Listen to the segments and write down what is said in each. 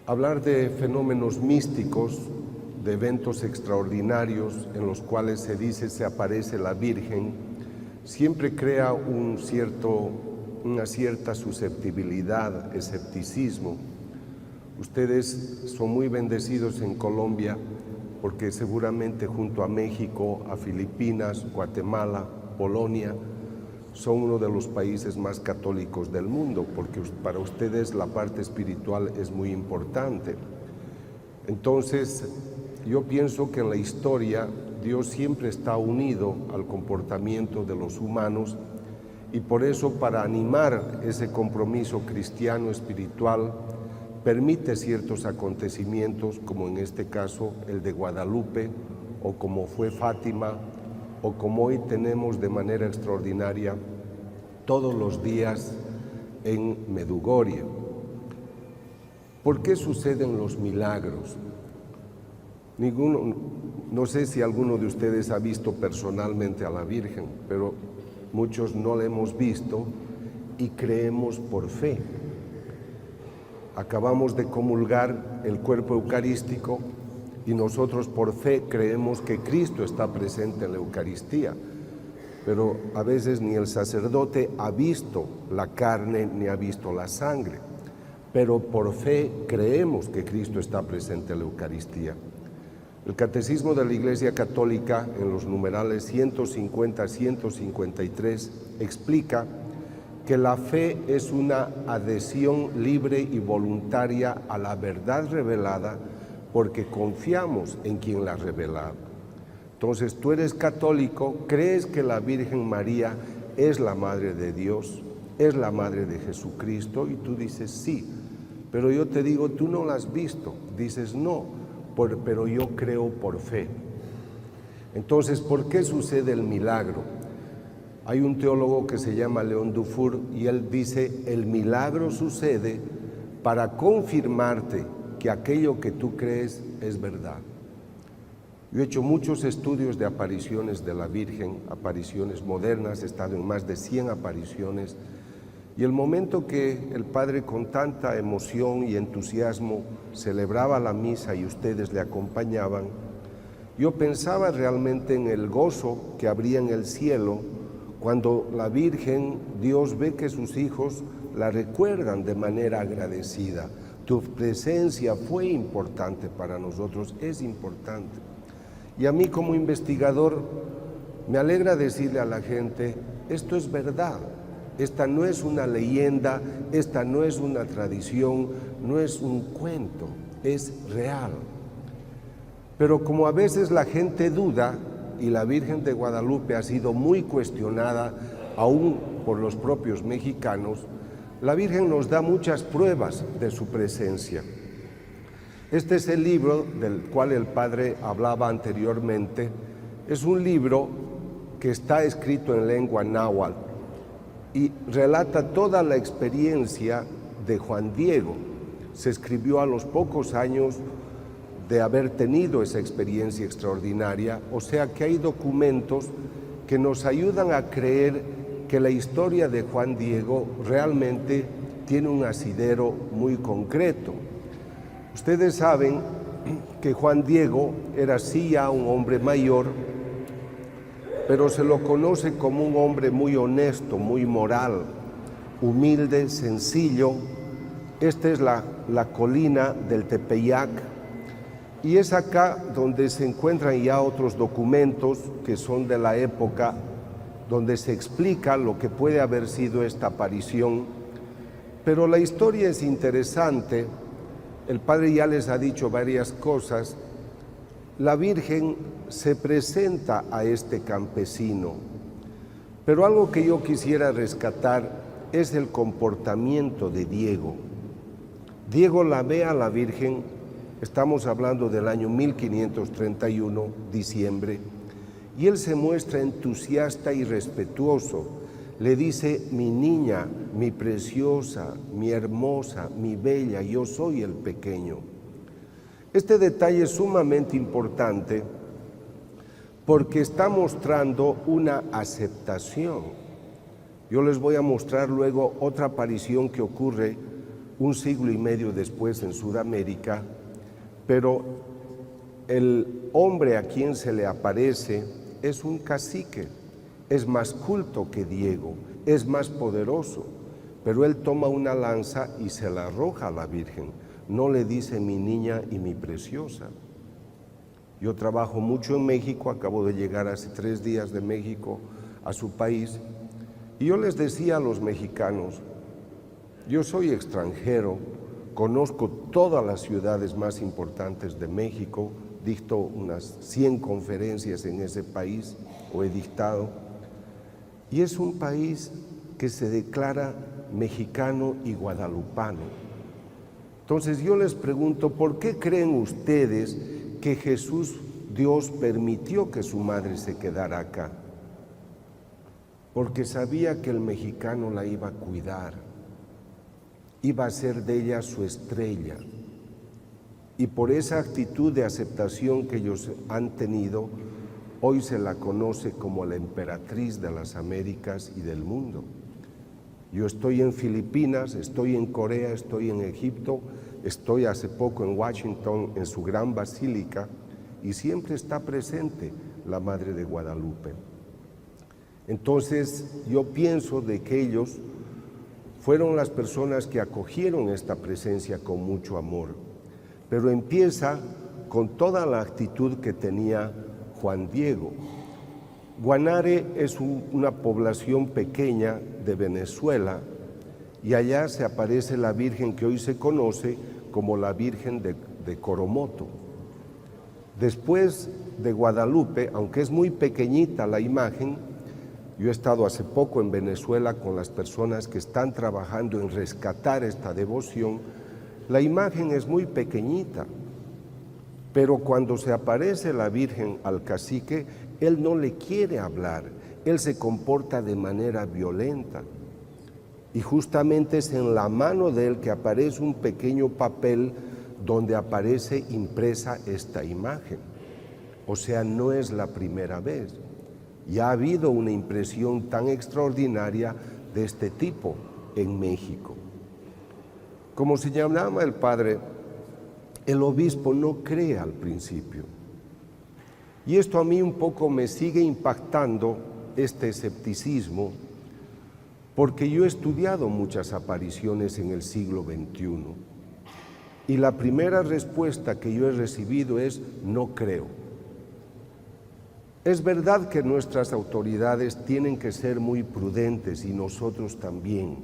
Hablar de fenómenos místicos, de eventos extraordinarios en los cuales se dice se aparece la Virgen, siempre crea una cierta susceptibilidad, escepticismo. Ustedes son muy bendecidos en Colombia porque seguramente junto a México, a Filipinas, Guatemala, Polonia, son uno de los países más católicos del mundo, porque para ustedes la parte espiritual es muy importante. Entonces, yo pienso que en la historia Dios siempre está unido al comportamiento de los humanos y por eso, para animar ese compromiso cristiano espiritual, permite ciertos acontecimientos, como en este caso el de Guadalupe, o como fue Fátima, o como hoy tenemos de manera extraordinaria todos los días en Medjugorje. ¿Por qué suceden los milagros? No sé si alguno de ustedes ha visto personalmente a la Virgen, pero muchos no la hemos visto y creemos por fe. Acabamos de comulgar el cuerpo eucarístico y nosotros por fe creemos que Cristo está presente en la Eucaristía, pero a veces ni el sacerdote ha visto la carne ni ha visto la sangre, pero por fe creemos que Cristo está presente en la Eucaristía. El Catecismo de la Iglesia Católica, en los numerales 150-153, explica que la fe es una adhesión libre y voluntaria a la verdad revelada porque confiamos en quien la ha revelado. Entonces, tú eres católico, crees que la Virgen María es la Madre de Dios, es la Madre de Jesucristo, y tú dices sí, pero yo te digo, tú no la has visto. Dices no, pero yo creo por fe. Entonces, ¿por qué sucede el milagro? Hay un teólogo que se llama León Dufour y él dice, el milagro sucede para confirmarte que aquello que tú crees es verdad. Yo he hecho muchos estudios de apariciones de la Virgen, apariciones modernas, he estado en más de 100 apariciones, y el momento que el Padre con tanta emoción y entusiasmo celebraba la misa y ustedes le acompañaban, yo pensaba realmente en el gozo que habría en el cielo cuando la Virgen, Dios ve que sus hijos la recuerdan de manera agradecida. Tu presencia fue importante para nosotros, es importante. Y a mí como investigador me alegra decirle a la gente, esto es verdad, esta no es una leyenda, esta no es una tradición, no es un cuento, es real. Pero como a veces la gente duda, y la Virgen de Guadalupe ha sido muy cuestionada aún por los propios mexicanos, la Virgen nos da muchas pruebas de su presencia. Este es el libro del cual el Padre hablaba anteriormente. Es un libro que está escrito en lengua náhuatl y relata toda la experiencia de Juan Diego. Se escribió a los pocos años de haber tenido esa experiencia extraordinaria, o sea que hay documentos que nos ayudan a creer que la historia de Juan Diego realmente tiene un asidero muy concreto. Ustedes saben que Juan Diego era sí ya un hombre mayor, pero se lo conoce como un hombre muy honesto, muy moral, humilde, sencillo. Esta es la colina del Tepeyac, y es acá donde se encuentran ya otros documentos que son de la época, donde se explica lo que puede haber sido esta aparición. Pero la historia es interesante, el Padre ya les ha dicho varias cosas. La Virgen se presenta a este campesino, pero algo que yo quisiera rescatar es el comportamiento de Diego. Diego la ve a la Virgen. Estamos hablando del año 1531, diciembre, y él se muestra entusiasta y respetuoso. Le dice, mi niña, mi preciosa, mi hermosa, mi bella, yo soy el pequeño. Este detalle es sumamente importante porque está mostrando una aceptación. Yo les voy a mostrar luego otra aparición que ocurre un siglo y medio después en Sudamérica, pero el hombre a quien se le aparece es un cacique, es más culto que Diego, es más poderoso, pero él toma una lanza y se la arroja a la Virgen, no le dice mi niña y mi preciosa. Yo trabajo mucho en México, acabo de llegar hace 3 días de México a su país, y yo les decía a los mexicanos, yo soy extranjero, conozco todas las ciudades más importantes de México, dicto unas 100 conferencias en ese país, o he dictado, y es un país que se declara mexicano y guadalupano. Entonces yo les pregunto, ¿por qué creen ustedes que Jesús, Dios, permitió que su madre se quedara acá? Porque sabía que el mexicano la iba a cuidar, iba a ser de ella su estrella. Y por esa actitud de aceptación que ellos han tenido, hoy se la conoce como la emperatriz de las Américas y del mundo. Yo estoy en Filipinas, estoy en Corea, estoy en Egipto, estoy hace poco en Washington, en su gran basílica, y siempre está presente la Madre de Guadalupe. Entonces, yo pienso de que ellos fueron las personas que acogieron esta presencia con mucho amor, pero empieza con toda la actitud que tenía Juan Diego. Guanare es una población pequeña de Venezuela y allá se aparece la Virgen que hoy se conoce como la Virgen de Coromoto. Después de Guadalupe, aunque es muy pequeñita la imagen, yo he estado hace poco en Venezuela con las personas que están trabajando en rescatar esta devoción, la imagen es muy pequeñita, pero cuando se aparece la Virgen al cacique, él no le quiere hablar, él se comporta de manera violenta. Y justamente es en la mano de él que aparece un pequeño papel donde aparece impresa esta imagen. O sea, no es la primera vez. Ya ha habido una impresión tan extraordinaria de este tipo en México. Como señalaba el padre, el obispo no cree al principio. Y esto a mí un poco me sigue impactando, este escepticismo, porque yo he estudiado muchas apariciones en el siglo XXI. Y la primera respuesta que yo he recibido es: no creo. Es verdad que nuestras autoridades tienen que ser muy prudentes y nosotros también,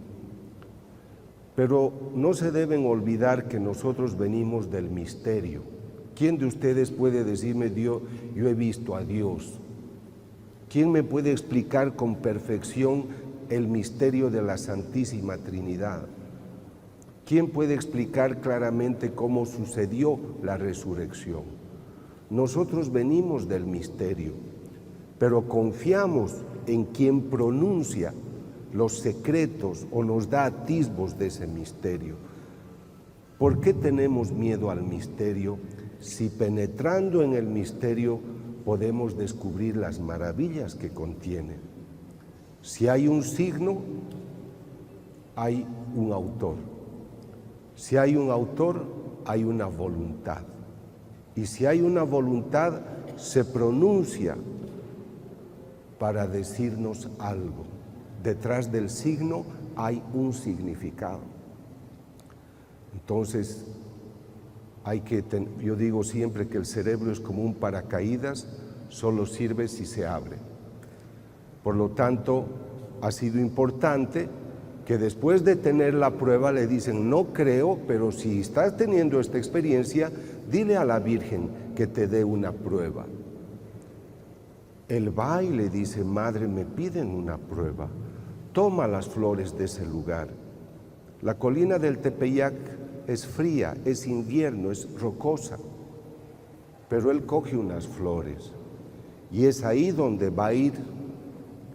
pero no se deben olvidar que nosotros venimos del misterio. ¿Quién de ustedes puede decirme, yo he visto a Dios? ¿Quién me puede explicar con perfección el misterio de la Santísima Trinidad? ¿Quién puede explicar claramente cómo sucedió la resurrección? Nosotros venimos del misterio, pero confiamos en quien pronuncia los secretos o nos da atisbos de ese misterio. ¿Por qué tenemos miedo al misterio si penetrando en el misterio podemos descubrir las maravillas que contiene? Si hay un signo, hay un autor. Si hay un autor, hay una voluntad. Y si hay una voluntad, se pronuncia para decirnos algo. Detrás del signo hay un significado. Entonces, yo digo siempre que el cerebro es como un paracaídas, solo sirve si se abre. Por lo tanto, ha sido importante que después de tener la prueba le dicen, no creo, pero si estás teniendo esta experiencia, dile a la Virgen que te dé una prueba. Él va y le dice, madre, me piden una prueba, toma las flores de ese lugar. La colina del Tepeyac es fría, es invierno, es rocosa, pero él coge unas flores y es ahí donde va a ir.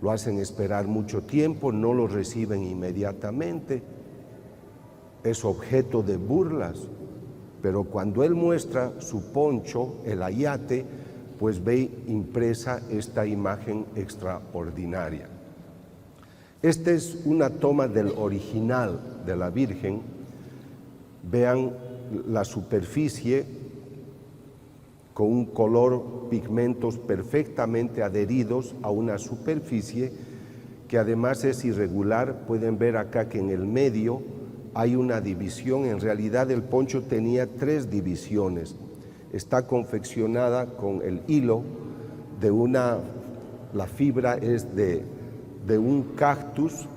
Lo hacen esperar mucho tiempo, no lo reciben inmediatamente, es objeto de burlas, pero cuando él muestra su poncho, el ayate, pues ve impresa esta imagen extraordinaria. Esta es una toma del original de la Virgen, Vean la superficie con un color, pigmentos perfectamente adheridos a una superficie que además es irregular. Pueden ver acá que en el medio hay una división. En realidad el poncho tenía 3 divisiones. Está confeccionada con el hilo de la fibra es de un cactus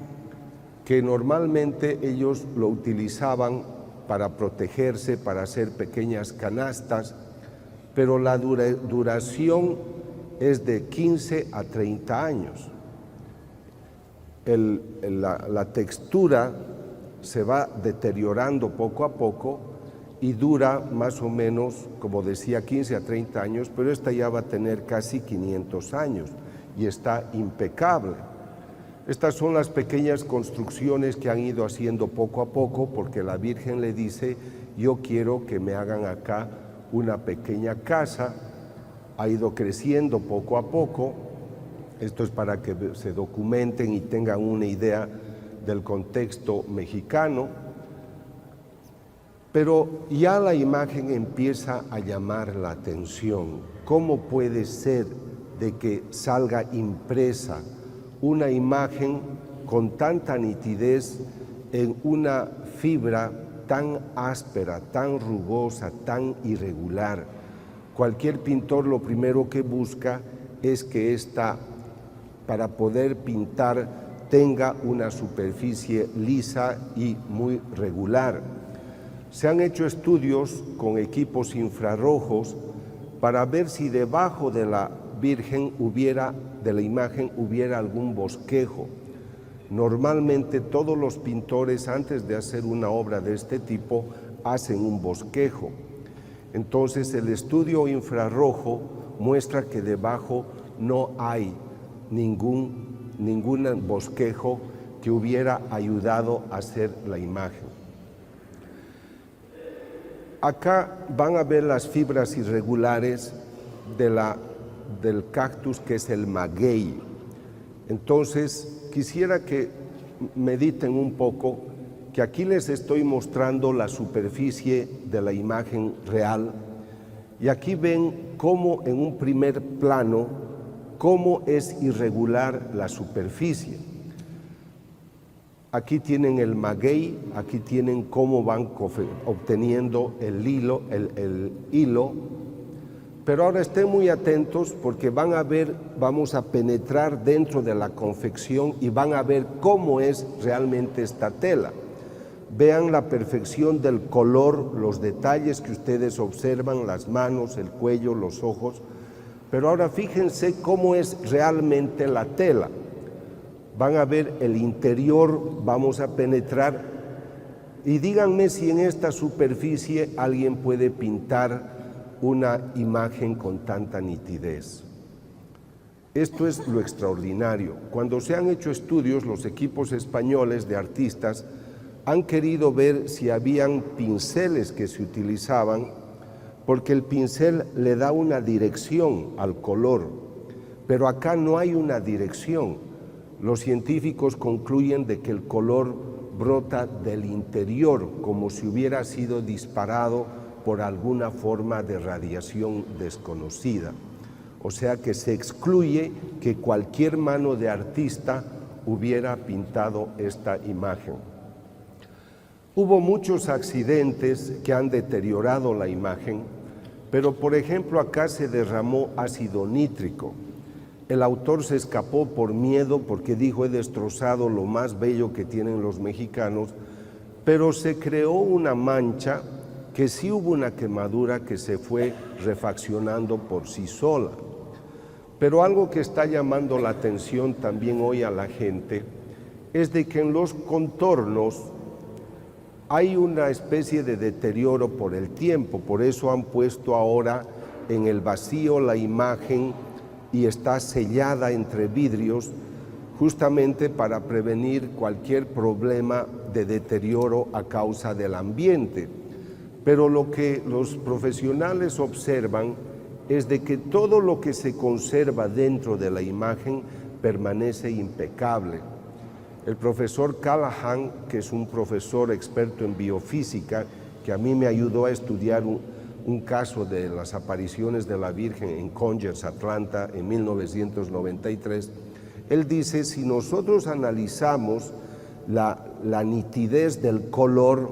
que normalmente ellos lo utilizaban para protegerse, para hacer pequeñas canastas, pero la duración es de 15 a 30 años. La textura se va deteriorando poco a poco y dura más o menos, como decía, 15 a 30 años, pero esta ya va a tener casi 500 años y está impecable. Estas son las pequeñas construcciones que han ido haciendo poco a poco, porque la Virgen le dice: yo quiero que me hagan acá una pequeña casa. Ha ido creciendo poco a poco. Esto es para que se documenten y tengan una idea del contexto mexicano. Pero ya la imagen empieza a llamar la atención. ¿Cómo puede ser de que salga impresa una imagen con tanta nitidez en una fibra tan áspera, tan rugosa, tan irregular? Cualquier pintor lo primero que busca es que para poder pintar, tenga una superficie lisa y muy regular. Se han hecho estudios con equipos infrarrojos para ver si debajo de la Virgen de la imagen hubiera algún bosquejo. Normalmente todos los pintores, antes de hacer una obra de este tipo, hacen un bosquejo. Entonces el estudio infrarrojo muestra que debajo no hay ningún bosquejo que hubiera ayudado a hacer la imagen. Acá van a ver las fibras irregulares del cactus, que es el maguey. Entonces quisiera que mediten un poco, que aquí les estoy mostrando la superficie de la imagen real, y aquí ven cómo en un primer plano cómo es irregular la superficie. Aquí tienen el maguey, aquí tienen cómo van obteniendo el hilo, pero ahora estén muy atentos porque van a ver, vamos a penetrar dentro de la confección y van a ver cómo es realmente esta tela. Vean la perfección del color, los detalles que ustedes observan, las manos, el cuello, los ojos, pero ahora fíjense cómo es realmente la tela. Van a ver el interior, vamos a penetrar y díganme si en esta superficie alguien puede pintar una imagen con tanta nitidez. Esto es lo extraordinario. Cuando se han hecho estudios, los equipos españoles de artistas han querido ver si habían pinceles que se utilizaban, porque el pincel le da una dirección al color, pero acá no hay una dirección. Los científicos concluyen de que el color brota del interior, como si hubiera sido disparado por alguna forma de radiación desconocida. O sea que se excluye que cualquier mano de artista hubiera pintado esta imagen. Hubo muchos accidentes que han deteriorado la imagen, pero por ejemplo acá se derramó ácido nítrico. El autor se escapó por miedo porque dijo: he destrozado lo más bello que tienen los mexicanos, pero se creó una mancha que sí hubo una quemadura que se fue refaccionando por sí sola. Pero algo que está llamando la atención también hoy a la gente es de que en los contornos hay una especie de deterioro por el tiempo. Por eso han puesto ahora en el vacío la imagen y está sellada entre vidrios, justamente para prevenir cualquier problema de deterioro a causa del ambiente. Pero lo que los profesionales observan es de que todo lo que se conserva dentro de la imagen permanece impecable. El profesor Callahan, que es un profesor experto en biofísica, que a mí me ayudó a estudiar un caso de las apariciones de la Virgen en Conyers, Atlanta, en 1993, él dice, si nosotros analizamos la nitidez del color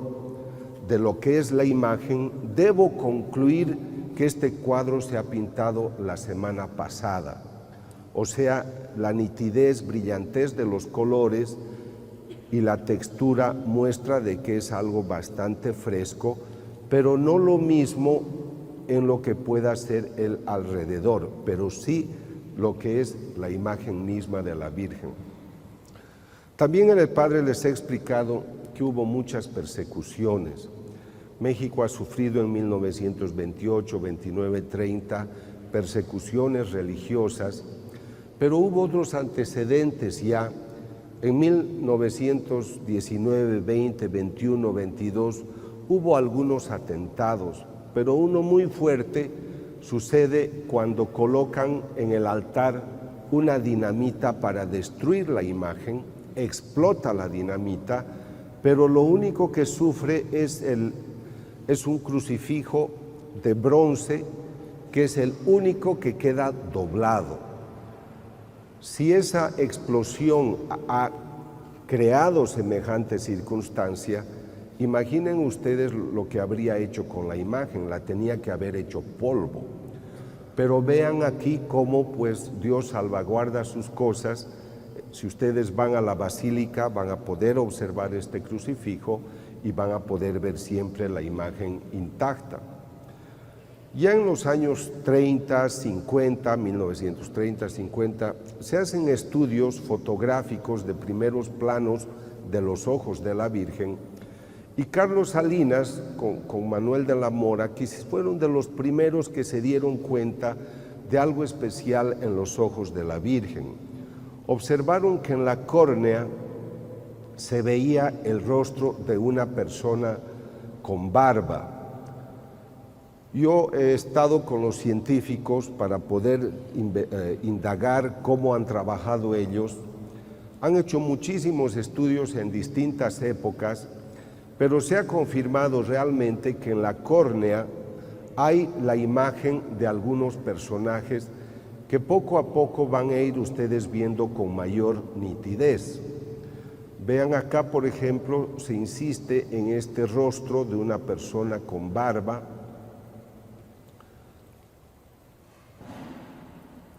de lo que es la imagen, debo concluir que este cuadro se ha pintado la semana pasada. O sea, la nitidez, brillantez de los colores y la textura muestra de que es algo bastante fresco, pero no lo mismo en lo que pueda ser el alrededor, pero sí lo que es la imagen misma de la Virgen. También el Padre les ha explicado que hubo muchas persecuciones. México ha sufrido en 1928, 29, 30 persecuciones religiosas, pero hubo otros antecedentes ya. En 1919, 20, 21, 22 hubo algunos atentados, pero uno muy fuerte sucede cuando colocan en el altar una dinamita para destruir la imagen, explota la dinamita, pero lo único que sufre es un crucifijo de bronce que es el único que queda doblado. Si esa explosión ha creado semejante circunstancia, imaginen ustedes lo que habría hecho con la imagen, la tenía que haber hecho polvo. Pero vean aquí cómo pues Dios salvaguarda sus cosas. Si ustedes van a la basílica van a poder observar este crucifijo y van a poder ver siempre la imagen intacta. Ya en los años 30, 50, 1930, 50, se hacen estudios fotográficos de primeros planos de los ojos de la Virgen, y Carlos Salinas con Manuel de la Mora, que fueron de los primeros que se dieron cuenta de algo especial en los ojos de la Virgen. Observaron que en la córnea se veía el rostro de una persona con barba. Yo he estado con los científicos para poder indagar cómo han trabajado ellos. Han hecho muchísimos estudios en distintas épocas, pero se ha confirmado realmente que en la córnea hay la imagen de algunos personajes que poco a poco van a ir ustedes viendo con mayor nitidez. Vean acá, por ejemplo, se insiste en este rostro de una persona con barba,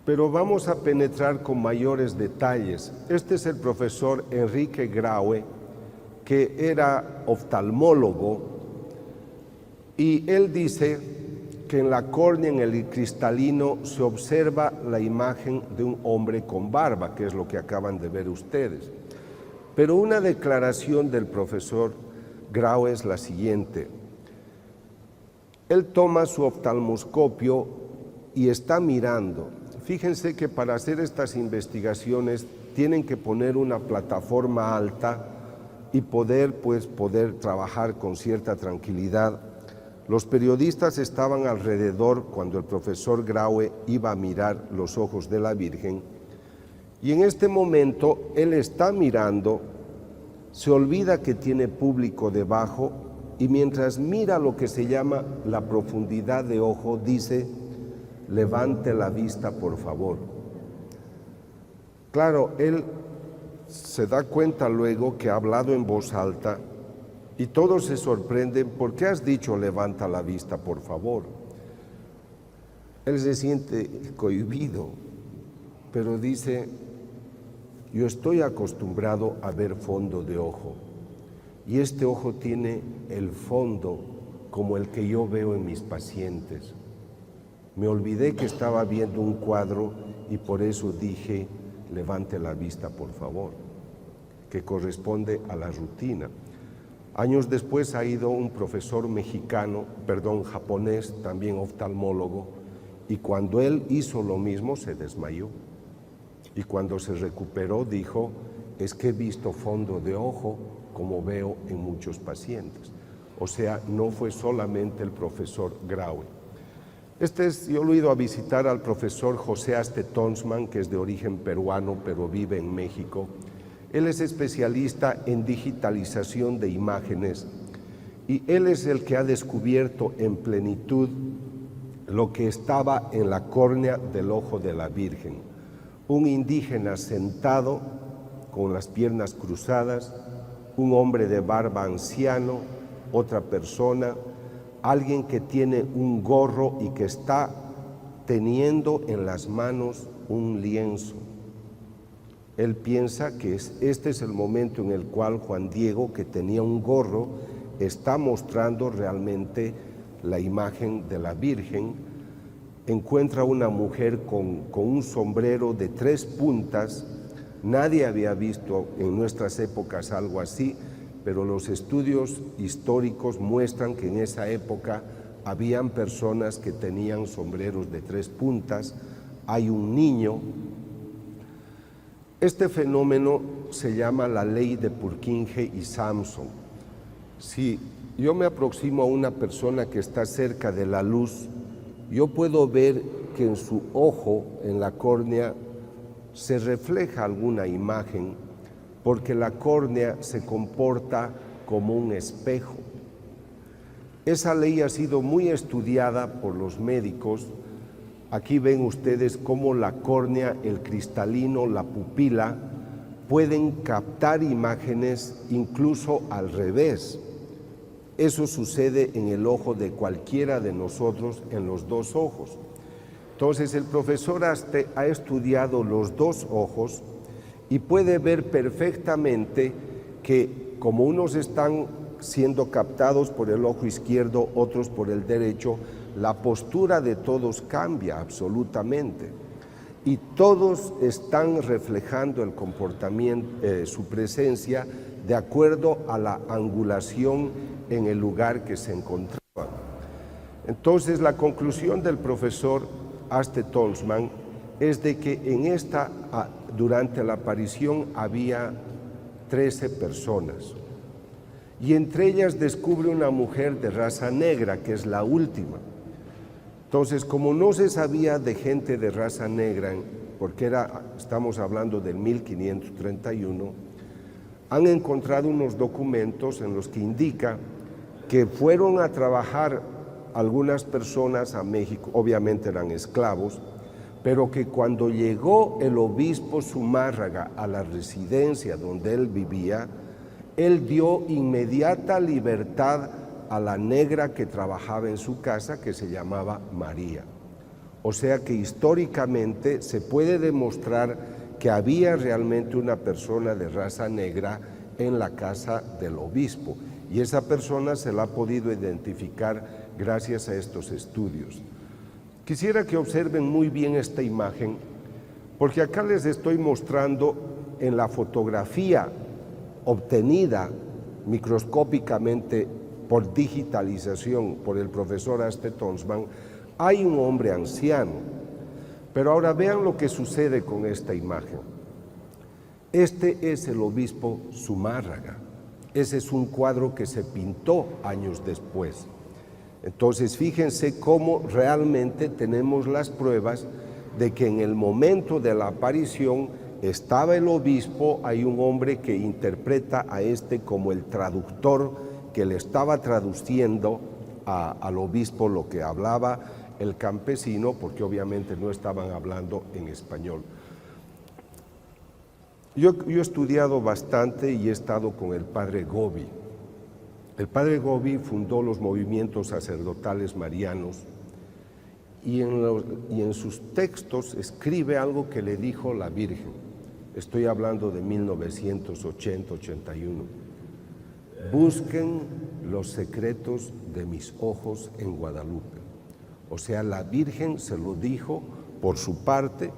pero vamos a penetrar con mayores detalles. Este es el profesor Enrique Graue, que era oftalmólogo, y él dice que en la córnea, en el cristalino, se observa la imagen de un hombre con barba, que es lo que acaban de ver ustedes. Pero una declaración del profesor Graue es la siguiente. Él toma su oftalmoscopio y está mirando. Fíjense que para hacer estas investigaciones tienen que poner una plataforma alta y poder trabajar con cierta tranquilidad. Los periodistas estaban alrededor cuando el profesor Graue iba a mirar los ojos de la Virgen, y en este momento él está mirando, se olvida que tiene público debajo, y mientras mira lo que se llama la profundidad de ojo, dice: levante la vista, por favor. Claro, él se da cuenta luego que ha hablado en voz alta y todos se sorprenden. ¿Por qué has dicho levanta la vista, por favor? Él se siente cohibido, pero dice: yo estoy acostumbrado a ver fondo de ojo, y este ojo tiene el fondo como el que yo veo en mis pacientes. Me olvidé que estaba viendo un cuadro y por eso dije: levante la vista, por favor, que corresponde a la rutina. Años después ha ido un profesor japonés, también oftalmólogo, y cuando él hizo lo mismo se desmayó. Y cuando se recuperó dijo: es que he visto fondo de ojo como veo en muchos pacientes. O sea, no fue solamente el profesor Graue. Yo lo he ido a visitar al profesor José Aste Tonsman, que es de origen peruano, pero vive en México. Él es especialista en digitalización de imágenes y él es el que ha descubierto en plenitud lo que estaba en la córnea del ojo de la Virgen. Un indígena sentado con las piernas cruzadas, un hombre de barba anciano, otra persona, alguien que tiene un gorro y que está teniendo en las manos un lienzo. Él piensa que este es el momento en el cual Juan Diego, que tenía un gorro, está mostrando realmente la imagen de la Virgen. Encuentra una mujer con un sombrero de 3 puntas. Nadie había visto en nuestras épocas algo así, pero los estudios históricos muestran que en esa época habían personas que tenían sombreros de 3 puntas. Hay un niño. Este fenómeno se llama la ley de Purkinje y Samson. Si yo me aproximo a una persona que está cerca de la luz, yo puedo ver que en su ojo, en la córnea, se refleja alguna imagen, porque la córnea se comporta como un espejo. Esa ley ha sido muy estudiada por los médicos. Aquí ven ustedes cómo la córnea, el cristalino, la pupila, pueden captar imágenes incluso al revés. Eso sucede en el ojo de cualquiera de nosotros, en los 2 ojos. Entonces el profesor Aste ha estudiado los 2 ojos y puede ver perfectamente que como unos están siendo captados por el ojo izquierdo, otros por el derecho, la postura de todos cambia absolutamente y todos están reflejando el comportamiento, su presencia de acuerdo a la angulación en el lugar que se encontraban. Entonces la conclusión del profesor Aste Tonsman es de que durante la aparición había 13 personas y entre ellas descubre una mujer de raza negra, que es la última. Entonces, como no se sabía de gente de raza negra, porque estamos hablando del 1531, han encontrado unos documentos en los que indica que fueron a trabajar algunas personas a México, obviamente eran esclavos, pero que cuando llegó el obispo Zumárraga a la residencia donde él vivía, él dio inmediata libertad a la negra que trabajaba en su casa, que se llamaba María. O sea que históricamente se puede demostrar que había realmente una persona de raza negra en la casa del obispo, y esa persona se la ha podido identificar gracias a estos estudios. Quisiera que observen muy bien esta imagen, porque acá les estoy mostrando en la fotografía obtenida microscópicamente por digitalización por el profesor Aste Tonsman, hay un hombre anciano. Pero ahora vean lo que sucede con esta imagen. Este es el obispo Zumárraga. Ese es un cuadro que se pintó años después. Entonces, fíjense cómo realmente tenemos las pruebas de que en el momento de la aparición estaba el obispo, hay un hombre que interpreta a este como el traductor que le estaba traduciendo al obispo lo que hablaba el campesino, porque obviamente no estaban hablando en español. Yo he estudiado bastante y he estado con el padre Gobi. El padre Gobi fundó los movimientos sacerdotales marianos y en sus textos escribe algo que le dijo la Virgen. Estoy hablando de 1980-81. Busquen los secretos de mis ojos en Guadalupe. O sea, la Virgen se lo dijo por su parte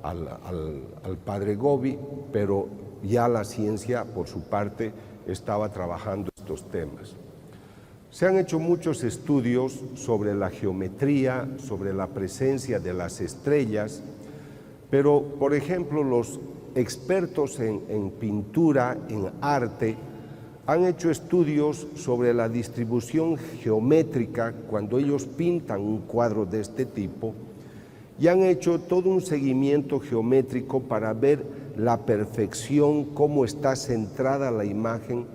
al padre Gobi, pero ya la ciencia por su parte estaba trabajando estos temas. Se han hecho muchos estudios sobre la geometría, sobre la presencia de las estrellas, pero, por ejemplo, los expertos en pintura, en arte, han hecho estudios sobre la distribución geométrica cuando ellos pintan un cuadro de este tipo y han hecho todo un seguimiento geométrico para ver la perfección, cómo está centrada la imagen,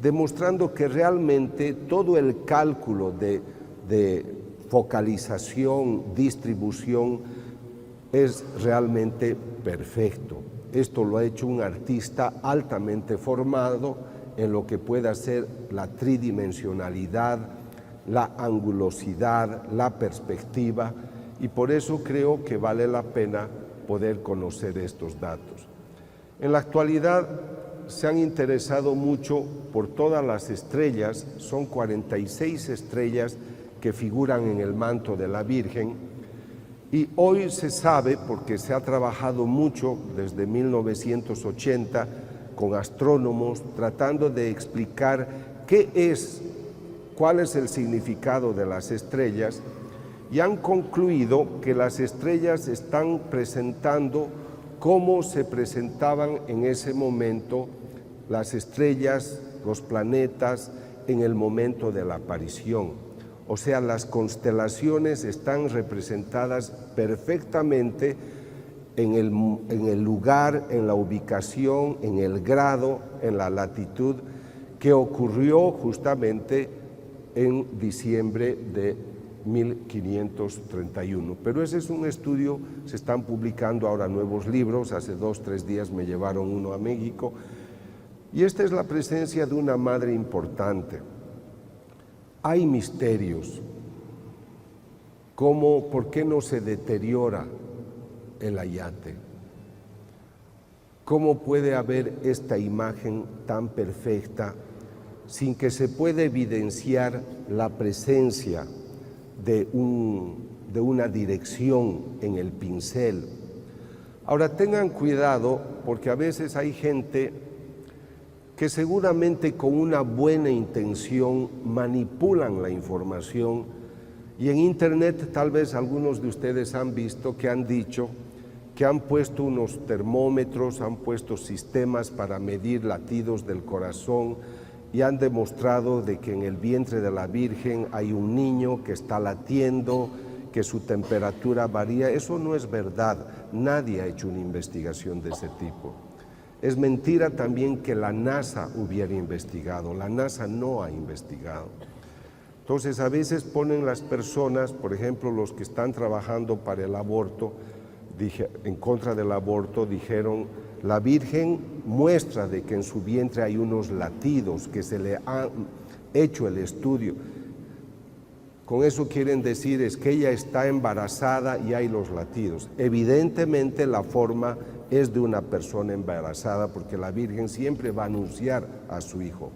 demostrando que realmente todo el cálculo de focalización, distribución, es realmente perfecto. Esto lo ha hecho un artista altamente formado en lo que pueda ser la tridimensionalidad, la angulosidad, la perspectiva, y por eso creo que vale la pena poder conocer estos datos. En la actualidad se han interesado mucho por todas las estrellas, son 46 estrellas que figuran en el manto de la Virgen, y hoy se sabe, porque se ha trabajado mucho desde 1980 con astrónomos, tratando de explicar cuál es el significado de las estrellas, y han concluido que las estrellas están presentando cómo se presentaban en ese momento las estrellas, los planetas, en el momento de la aparición. O sea, las constelaciones están representadas perfectamente en el lugar, en la ubicación, en el grado, en la latitud, que ocurrió justamente en diciembre de 1531. Pero ese es un estudio, se están publicando ahora nuevos libros, hace 2 o 3 días me llevaron uno a México, y esta es la presencia de una madre importante. Hay misterios, como por qué no se deteriora el ayate, cómo puede haber esta imagen tan perfecta sin que se pueda evidenciar la presencia de una dirección en el pincel. Ahora tengan cuidado, porque a veces hay gente que seguramente con una buena intención manipulan la información, y en internet tal vez algunos de ustedes han visto que han dicho que han puesto unos termómetros, han puesto sistemas para medir latidos del corazón, y han demostrado de que en el vientre de la Virgen hay un niño que está latiendo, que su temperatura varía. Eso no es verdad, nadie ha hecho una investigación de ese tipo. Es mentira también que la NASA hubiera investigado, la NASA no ha investigado. Entonces a veces ponen las personas, por ejemplo los que están trabajando para el aborto, en contra del aborto, dijeron: la Virgen muestra de que en su vientre hay unos latidos, que se le ha hecho el estudio. Con eso quieren decir es que ella está embarazada y hay los latidos. Evidentemente la forma es de una persona embarazada, porque la Virgen siempre va a anunciar a su hijo.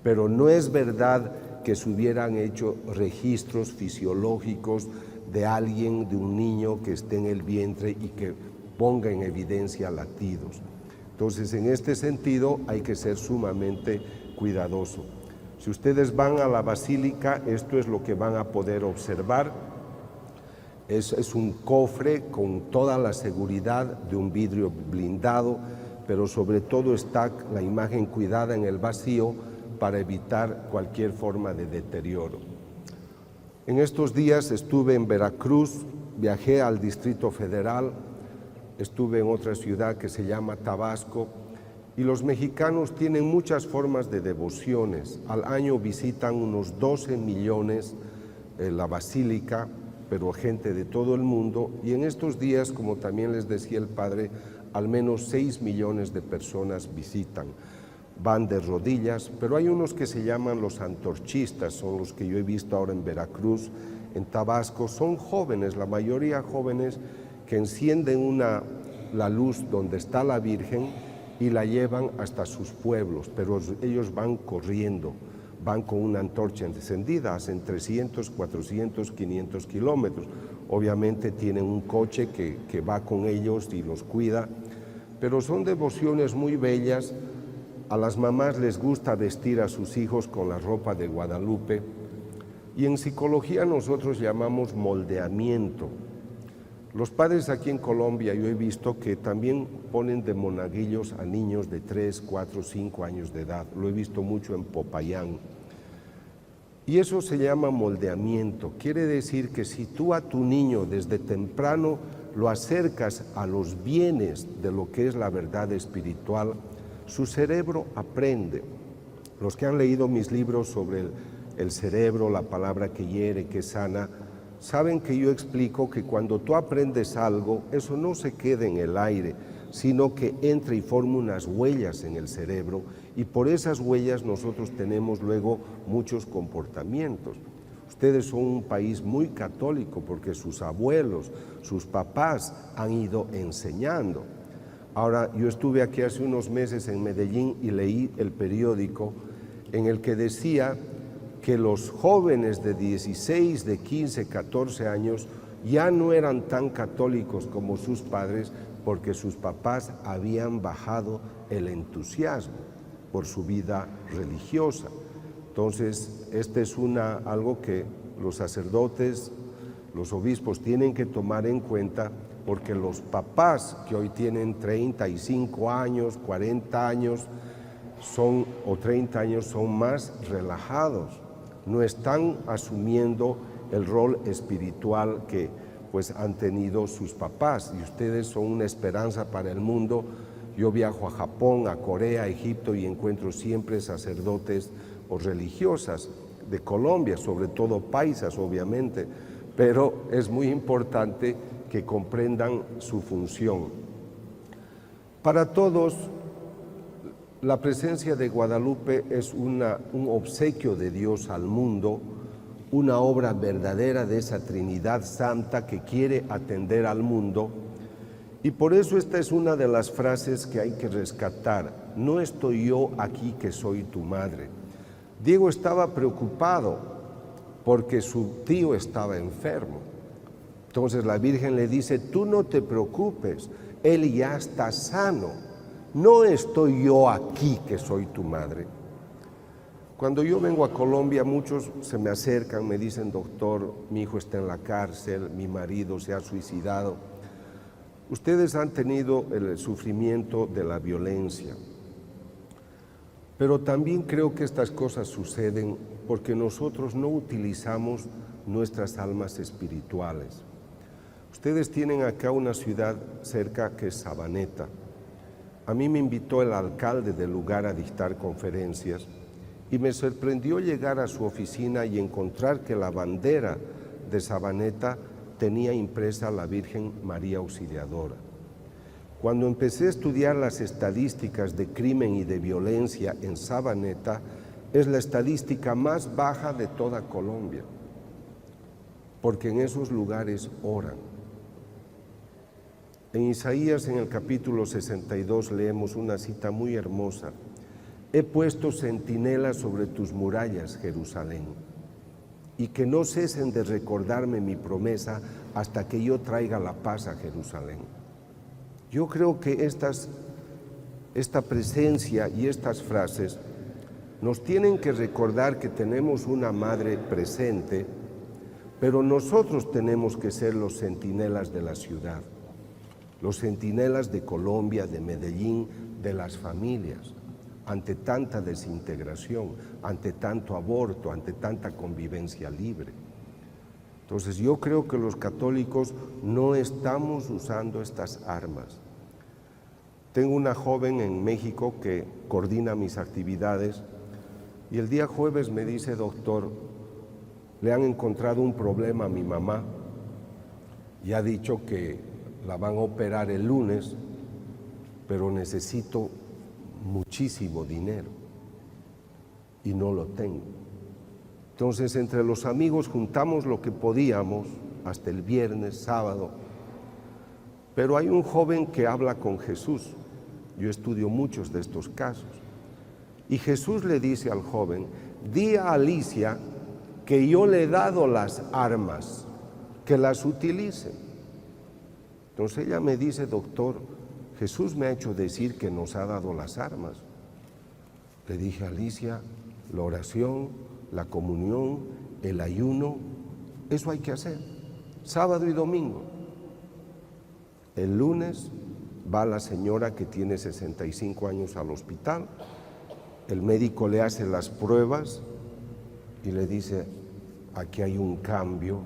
Pero no es verdad que se hubieran hecho registros fisiológicos de alguien, de un niño que esté en el vientre y que ponga en evidencia latidos. Entonces, en este sentido hay que ser sumamente cuidadoso. Si ustedes van a la basílica, esto es lo que van a poder observar. Es un cofre con toda la seguridad de un vidrio blindado, pero sobre todo está la imagen cuidada en el vacío para evitar cualquier forma de deterioro. En estos días estuve en Veracruz, viajé al Distrito Federal, estuve en otra ciudad que se llama Tabasco, y los mexicanos tienen muchas formas de devociones. Al año visitan unos 12 millones la basílica, pero gente de todo el mundo, y en estos días, como también les decía el padre, al menos 6 millones de personas visitan. Van de rodillas, pero hay unos que se llaman los antorchistas, son los que yo he visto ahora en Veracruz, en Tabasco. Son jóvenes, la mayoría jóvenes, que encienden la luz donde está la Virgen y la llevan hasta sus pueblos, pero ellos van corriendo, van con una antorcha encendida, hacen 300, 400, 500 kilómetros. Obviamente tienen un coche que va con ellos y los cuida, pero son devociones muy bellas. A las mamás les gusta vestir a sus hijos con la ropa de Guadalupe, y en psicología nosotros llamamos moldeamiento. Los padres aquí en Colombia, yo he visto que también ponen de monaguillos a niños de 3, 4, 5 años de edad. Lo he visto mucho en Popayán. Y eso se llama moldeamiento. Quiere decir que si tú a tu niño desde temprano lo acercas a los bienes de lo que es la verdad espiritual, su cerebro aprende. Los que han leído mis libros sobre el cerebro, la palabra que hiere, que sana, saben que yo explico que cuando tú aprendes algo, eso no se queda en el aire, sino que entra y forma unas huellas en el cerebro, y por esas huellas nosotros tenemos luego muchos comportamientos. Ustedes son un país muy católico porque sus abuelos, sus papás han ido enseñando. Ahora, yo estuve aquí hace unos meses en Medellín y leí el periódico en el que decía que los jóvenes de 16, de 15, 14 años ya no eran tan católicos como sus padres porque sus papás habían bajado el entusiasmo por su vida religiosa. Entonces, este es algo que los sacerdotes, los obispos tienen que tomar en cuenta, porque los papás que hoy tienen 35 años, 40 años o 30 años son más relajados, no están asumiendo el rol espiritual que pues han tenido sus papás, y ustedes son una esperanza para el mundo. Yo viajo a Japón, a Corea, a Egipto y encuentro siempre sacerdotes o religiosas de Colombia, sobre todo paisas obviamente, pero es muy importante que comprendan su función. Para todos, la presencia de Guadalupe es un obsequio de Dios al mundo, una obra verdadera de esa Trinidad Santa que quiere atender al mundo, y por eso esta es una de las frases que hay que rescatar: no estoy yo aquí que soy tu madre. Diego estaba preocupado porque su tío estaba enfermo. Entonces la Virgen le dice: tú no te preocupes, él ya está sano. No estoy yo aquí que soy tu madre. Cuando yo vengo a Colombia, muchos se me acercan, me dicen: doctor, mi hijo está en la cárcel, mi marido se ha suicidado. Ustedes han tenido el sufrimiento de la violencia, pero también creo que estas cosas suceden porque nosotros no utilizamos nuestras almas espirituales. Ustedes tienen acá una ciudad cerca que es Sabaneta. A mí me invitó el alcalde del lugar a dictar conferencias y me sorprendió llegar a su oficina y encontrar que la bandera de Sabaneta tenía impresa la Virgen María Auxiliadora. Cuando empecé a estudiar las estadísticas de crimen y de violencia en Sabaneta, es la estadística más baja de toda Colombia, porque en esos lugares oran. En Isaías, en el capítulo 62, leemos una cita muy hermosa: he puesto centinelas sobre tus murallas, Jerusalén, y que no cesen de recordarme mi promesa hasta que yo traiga la paz a Jerusalén. Yo creo que esta presencia y estas frases nos tienen que recordar que tenemos una madre presente, pero nosotros tenemos que ser los centinelas de la ciudad, los centinelas de Colombia, de Medellín, de las familias, ante tanta desintegración, ante tanto aborto, ante tanta convivencia libre. Entonces yo creo que los católicos no estamos usando estas armas. Tengo una joven en México que coordina mis actividades y el día jueves me dice: doctor, le han encontrado un problema a mi mamá y ha dicho que la van a operar el lunes, pero necesito muchísimo dinero y no lo tengo. Entonces, entre los amigos juntamos lo que podíamos hasta el viernes, sábado, pero hay un joven que habla con Jesús. Yo estudio muchos de estos casos y Jesús le dice al joven: di a Alicia que yo le he dado las armas, que las utilice. Entonces ella me dice: doctor, Jesús me ha hecho decir que nos ha dado las armas. Le dije: Alicia, la oración, la comunión, el ayuno, eso hay que hacer, sábado y domingo. El lunes va la señora que tiene 65 años al hospital, el médico le hace las pruebas y le dice: aquí hay un cambio,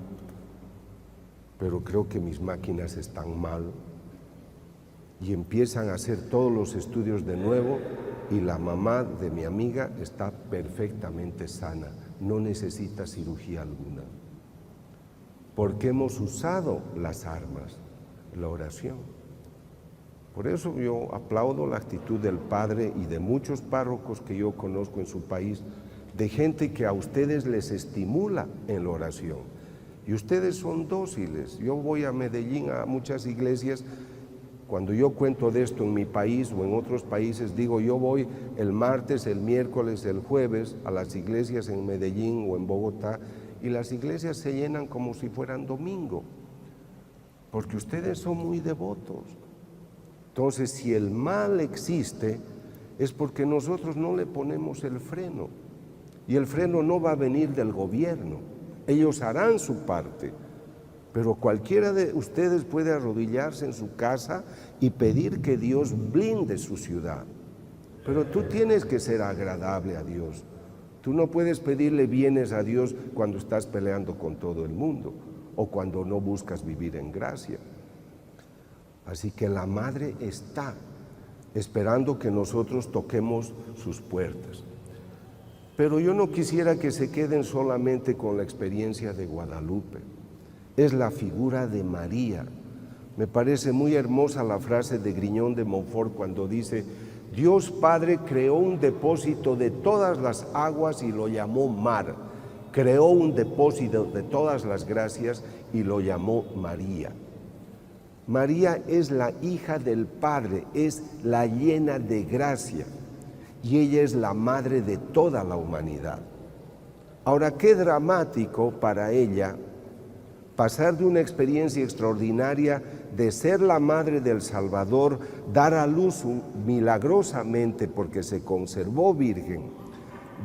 pero creo que mis máquinas están mal. Y empiezan a hacer todos los estudios de nuevo y la mamá de mi amiga está perfectamente sana, no necesita cirugía alguna, porque hemos usado las armas, la oración. Por eso yo aplaudo la actitud del Padre y de muchos párrocos que yo conozco en su país, de gente que a ustedes les estimula en la oración. Y ustedes son dóciles. Yo voy a Medellín, a muchas iglesias. Cuando yo cuento de esto en mi país o en otros países, digo, yo voy el martes, el miércoles, el jueves a las iglesias en Medellín o en Bogotá, y las iglesias se llenan como si fueran domingo, porque ustedes son muy devotos. Entonces, si el mal existe, es porque nosotros no le ponemos el freno, y el freno no va a venir del gobierno. Ellos harán su parte, pero cualquiera de ustedes puede arrodillarse en su casa y pedir que Dios blinde su ciudad. Pero tú tienes que ser agradable a Dios. Tú no puedes pedirle bienes a Dios cuando estás peleando con todo el mundo o cuando no buscas vivir en gracia. Así que la Madre está esperando que nosotros toquemos sus puertas. Pero yo no quisiera que se queden solamente con la experiencia de Guadalupe. Es la figura de María. Me parece muy hermosa la frase de Grignon de Montfort cuando dice: Dios Padre creó un depósito de todas las aguas y lo llamó mar. Creó un depósito de todas las gracias y lo llamó María. María es la hija del Padre, es la llena de gracia, y ella es la madre de toda la humanidad. Ahora, qué dramático para ella pasar de una experiencia extraordinaria de ser la madre del Salvador, dar a luz milagrosamente porque se conservó virgen,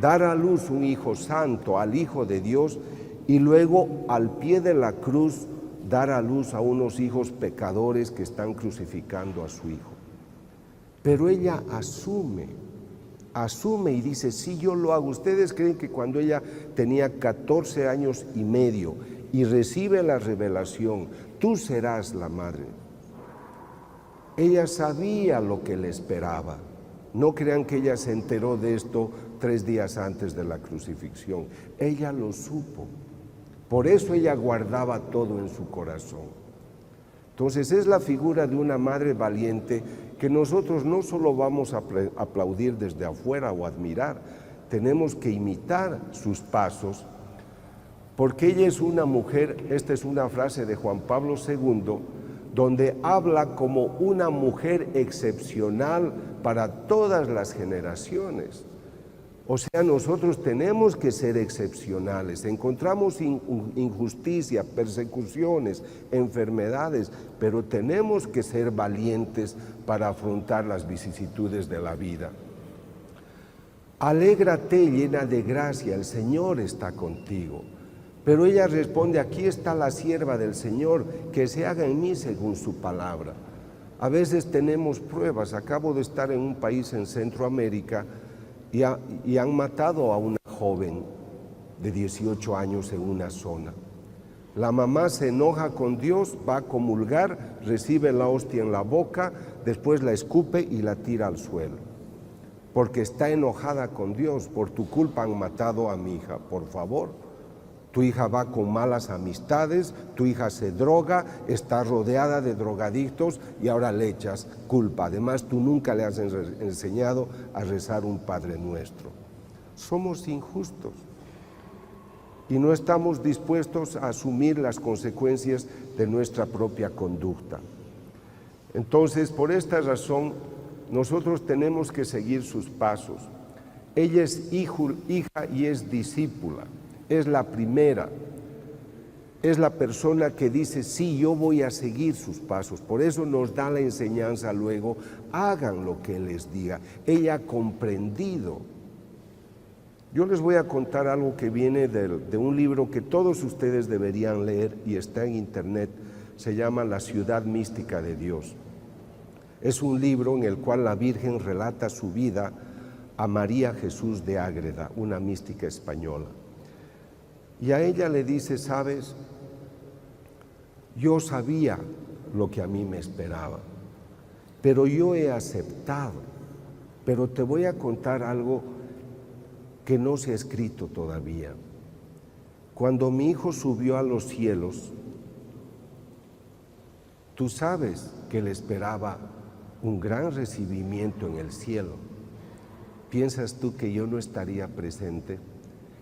dar a luz un hijo santo, al Hijo de Dios, y luego al pie de la cruz dar a luz a unos hijos pecadores que están crucificando a su hijo. Pero ella asume y dice: sí, yo lo hago. ¿Ustedes creen que cuando ella tenía 14 años y medio y recibe la revelación, tú serás la madre? Ella sabía lo que le esperaba. No crean que ella se enteró de esto 3 días antes de la crucifixión. Ella lo supo. Por eso ella guardaba todo en su corazón. Entonces es la figura de una madre valiente que nosotros no solo vamos a aplaudir desde afuera o admirar, tenemos que imitar sus pasos, porque ella es una mujer. Esta es una frase de Juan Pablo II, donde habla como una mujer excepcional para todas las generaciones. O sea, nosotros tenemos que ser excepcionales. Encontramos injusticia, persecuciones, enfermedades, pero tenemos que ser valientes para afrontar las vicisitudes de la vida. Alégrate, llena de gracia, el Señor está contigo. Pero ella responde: aquí está la sierva del Señor, que se haga en mí según su palabra. A veces tenemos pruebas. Acabo de estar en un país en Centroamérica y han matado a una joven de 18 años en una zona. La mamá se enoja con Dios, va a comulgar, recibe la hostia en la boca, después la escupe y la tira al suelo, porque está enojada con Dios. Por tu culpa han matado a mi hija. Por favor, tu hija va con malas amistades, tu hija se droga, está rodeada de drogadictos y ahora le echas culpa. Además, tú nunca le has enseñado a rezar un Padre Nuestro. Somos injustos y no estamos dispuestos a asumir las consecuencias de nuestra propia conducta. Entonces, por esta razón, nosotros tenemos que seguir sus pasos. Ella es hija y es discípula. Es la primera, es la persona que dice: sí, yo voy a seguir sus pasos. Por eso nos da la enseñanza luego: hagan lo que Él les diga. Ella ha comprendido. Yo les voy a contar algo que viene de un libro que todos ustedes deberían leer y está en internet. Se llama La ciudad mística de Dios. Es un libro en el cual la Virgen relata su vida a María Jesús de Ágreda, una mística española. Y a ella le dice: sabes, yo sabía lo que a mí me esperaba, pero yo he aceptado Pero te voy a contar algo que no se ha escrito todavía. Cuando mi hijo subió a los cielos, tú sabes que le esperaba un gran recibimiento en el cielo. ¿Piensas tú que yo no estaría presente?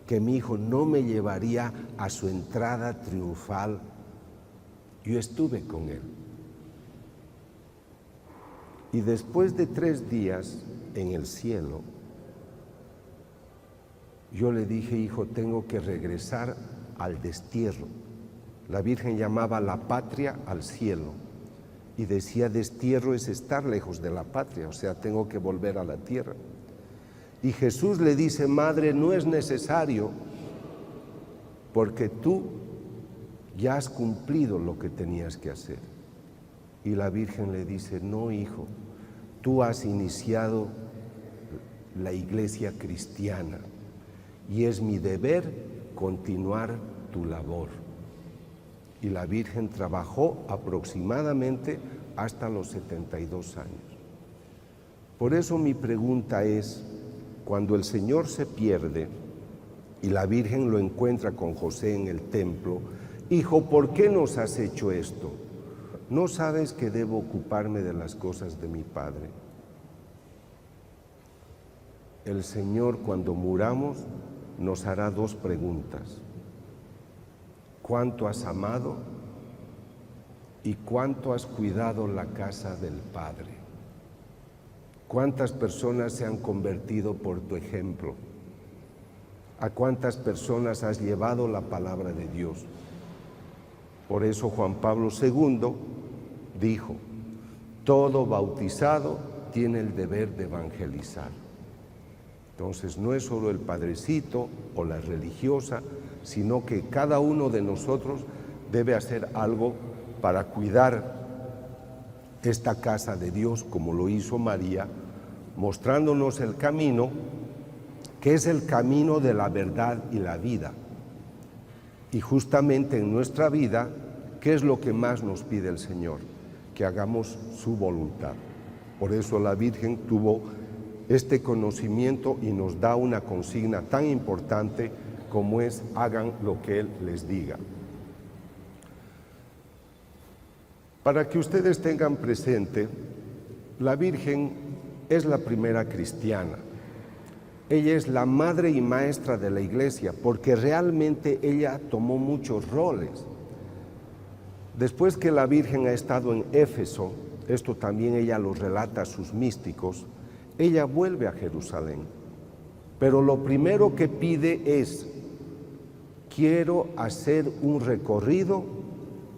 ¿Que mi hijo no me llevaría a su entrada triunfal? Yo estuve con él. Y después de 3 días en el cielo, yo le dije, hijo, tengo que regresar al destierro. La Virgen llamaba la patria al cielo y decía, destierro es estar lejos de la patria, o sea, tengo que volver a la tierra. Y Jesús le dice, madre, no es necesario, porque tú ya has cumplido lo que tenías que hacer. Y la Virgen le dice, no, hijo, tú has iniciado la iglesia cristiana y es mi deber continuar tu labor. Y la Virgen trabajó aproximadamente hasta los 72 años. Por eso mi pregunta es, cuando el Señor se pierde y la Virgen lo encuentra con José en el templo, hijo, ¿por qué nos has hecho esto? ¿No sabes que debo ocuparme de las cosas de mi Padre? El Señor, cuando muramos, nos hará 2 preguntas. ¿Cuánto has amado y cuánto has cuidado la casa del Padre? ¿Cuántas personas se han convertido por tu ejemplo? ¿A cuántas personas has llevado la palabra de Dios? Por eso Juan Pablo II dijo, todo bautizado tiene el deber de evangelizar. Entonces no es solo el padrecito o la religiosa, sino que cada uno de nosotros debe hacer algo para cuidar esta casa de Dios, como lo hizo María, mostrándonos el camino, que es el camino de la verdad y la vida. Y justamente en nuestra vida, ¿qué es lo que más nos pide el Señor? Que hagamos su voluntad. Por eso la Virgen tuvo este conocimiento y nos da una consigna tan importante como es hagan lo que Él les diga. Para que ustedes tengan presente, la Virgen es la primera cristiana. Ella es la madre y maestra de la Iglesia, porque realmente ella tomó muchos roles. Después que la Virgen ha estado en Éfeso, esto también ella lo relata a sus místicos, ella vuelve a Jerusalén. Pero lo primero que pide es, quiero hacer un recorrido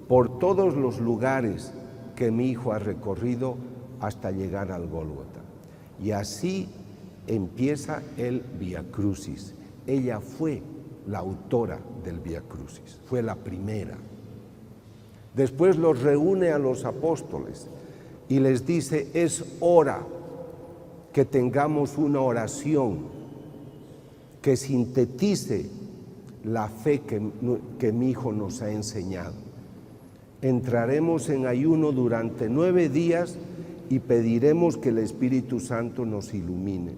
por todos los lugares que mi hijo ha recorrido hasta llegar al Gólgota. Y así empieza el Vía Crucis. Ella fue la autora del Vía Crucis, fue la primera. Después los reúne a los apóstoles y les dice, es hora que tengamos una oración que sintetice la fe que mi hijo nos ha enseñado. Entraremos en ayuno durante 9 días y pediremos que el Espíritu Santo nos ilumine.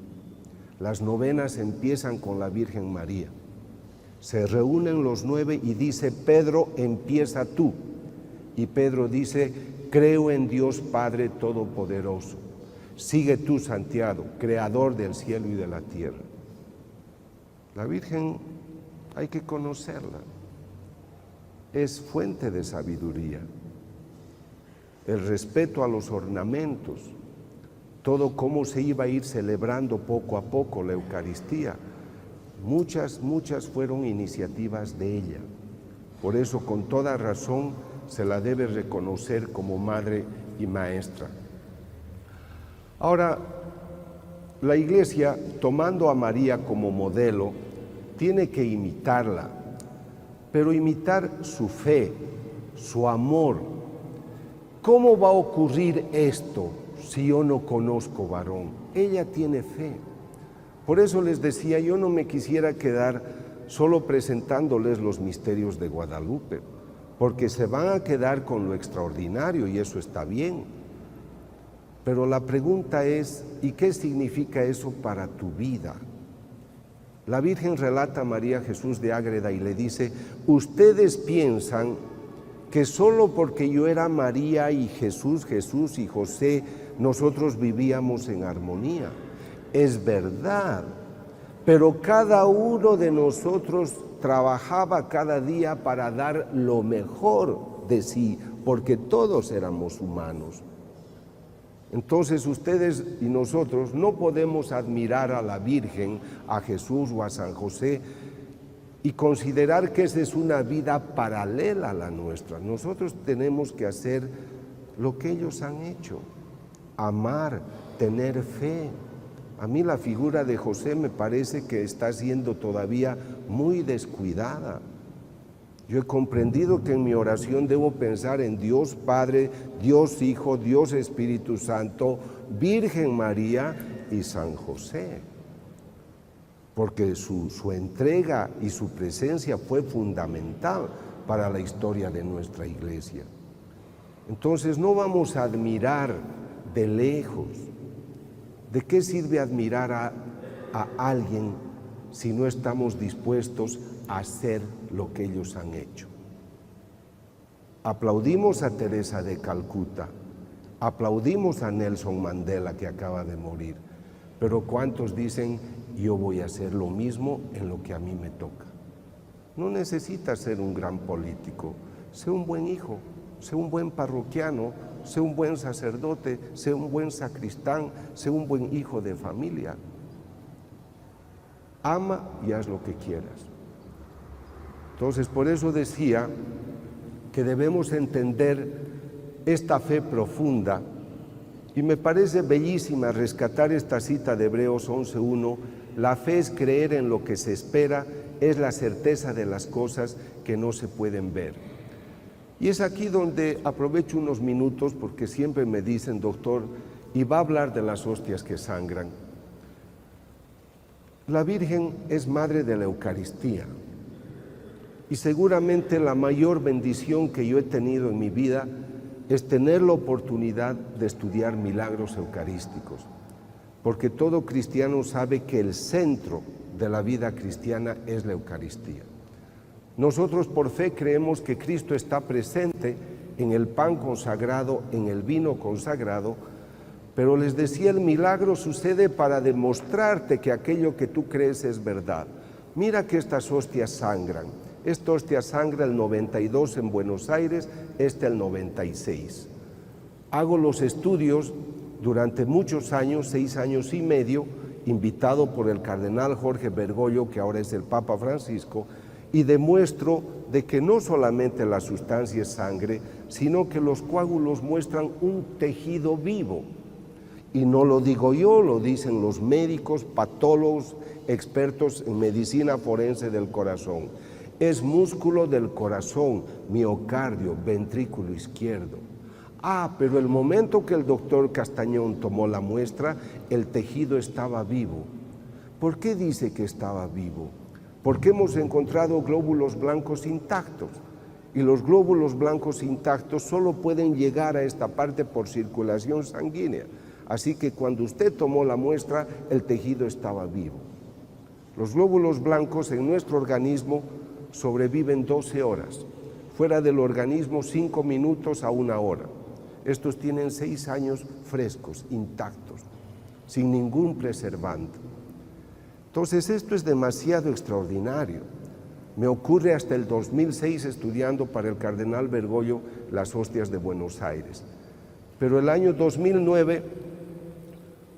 Las novenas empiezan con la Virgen María. Se reúnen los 9 y dice, Pedro, empieza tú. Y Pedro dice, creo en Dios Padre Todopoderoso. Sigue tú, Santiago, creador del cielo y de la tierra. La Virgen hay que conocerla. Es fuente de sabiduría. El respeto a los ornamentos, todo cómo se iba a ir celebrando poco a poco la Eucaristía. Muchas fueron iniciativas de ella. Por eso, con toda razón, se la debe reconocer como madre y maestra. Ahora, la Iglesia, tomando a María como modelo, tiene que imitarla, pero imitar su fe, su amor. ¿Cómo va a ocurrir esto si yo no conozco varón? Ella tiene fe. Por eso les decía, yo no me quisiera quedar solo presentándoles los misterios de Guadalupe, porque se van a quedar con lo extraordinario y eso está bien. Pero la pregunta es, ¿y qué significa eso para tu vida? La Virgen relata a María Jesús de Ágreda y le dice, ustedes piensan que solo porque yo era María y Jesús y José, nosotros vivíamos en armonía. Es verdad, pero cada uno de nosotros trabajaba cada día para dar lo mejor de sí, porque todos éramos humanos. Entonces ustedes y nosotros no podemos admirar a la Virgen, a Jesús o a San José y considerar que esa es una vida paralela a la nuestra. Nosotros tenemos que hacer lo que ellos han hecho, amar, tener fe. A mí la figura de José me parece que está siendo todavía muy descuidada. Yo he comprendido que en mi oración debo pensar en Dios Padre, Dios Hijo, Dios Espíritu Santo, Virgen María y San José, porque su entrega y su presencia fue fundamental para la historia de nuestra iglesia. Entonces no vamos a admirar de lejos. ¿De qué sirve admirar a alguien si no estamos dispuestos a hacer lo que ellos han hecho? Aplaudimos a Teresa de Calcuta, aplaudimos a Nelson Mandela que acaba de morir, pero ¿cuántos dicen yo voy a hacer lo mismo en lo que a mí me toca? No necesitas ser un gran político, sé un buen hijo, sé un buen parroquiano, sé un buen sacerdote, sé un buen sacristán, sé un buen hijo de familia. Ama y haz lo que quieras. Entonces, por eso decía que debemos entender esta fe profunda, y me parece bellísima rescatar esta cita de Hebreos 11:1, la fe es creer en lo que se espera, es la certeza de las cosas que no se pueden ver. Y es aquí donde aprovecho unos minutos, porque siempre me dicen, doctor, y va a hablar de las hostias que sangran. La Virgen es madre de la Eucaristía, y seguramente la mayor bendición que yo he tenido en mi vida es tener la oportunidad de estudiar milagros eucarísticos, porque todo cristiano sabe que el centro de la vida cristiana es la Eucaristía. Nosotros por fe creemos que Cristo está presente en el pan consagrado, en el vino consagrado, pero les decía, el milagro sucede para demostrarte que aquello que tú crees es verdad. Mira que estas hostias sangran. Esta hostia sangra el 92 en Buenos Aires, esta el 96. Hago los estudios durante muchos años, 6 años y medio, invitado por el cardenal Jorge Bergoglio, que ahora es el Papa Francisco, y demuestro de que no solamente la sustancia es sangre, sino que los coágulos muestran un tejido vivo. Y no lo digo yo, lo dicen los médicos, patólogos, expertos en medicina forense del corazón. Es músculo del corazón, miocardio, ventrículo izquierdo. Pero el momento que el doctor Castañón tomó la muestra, el tejido estaba vivo. ¿Por qué dice que estaba vivo? Porque hemos encontrado glóbulos blancos intactos, y los glóbulos blancos intactos solo pueden llegar a esta parte por circulación sanguínea. Así que cuando usted tomó la muestra, el tejido estaba vivo. Los glóbulos blancos en nuestro organismo sobreviven 12 horas, fuera del organismo 5 minutos a 1 hora. Estos tienen 6 años frescos, intactos, sin ningún preservante. Entonces esto es demasiado extraordinario. Me ocurre hasta el 2006 estudiando para el cardenal Bergoglio las hostias de Buenos Aires. Pero el año 2009,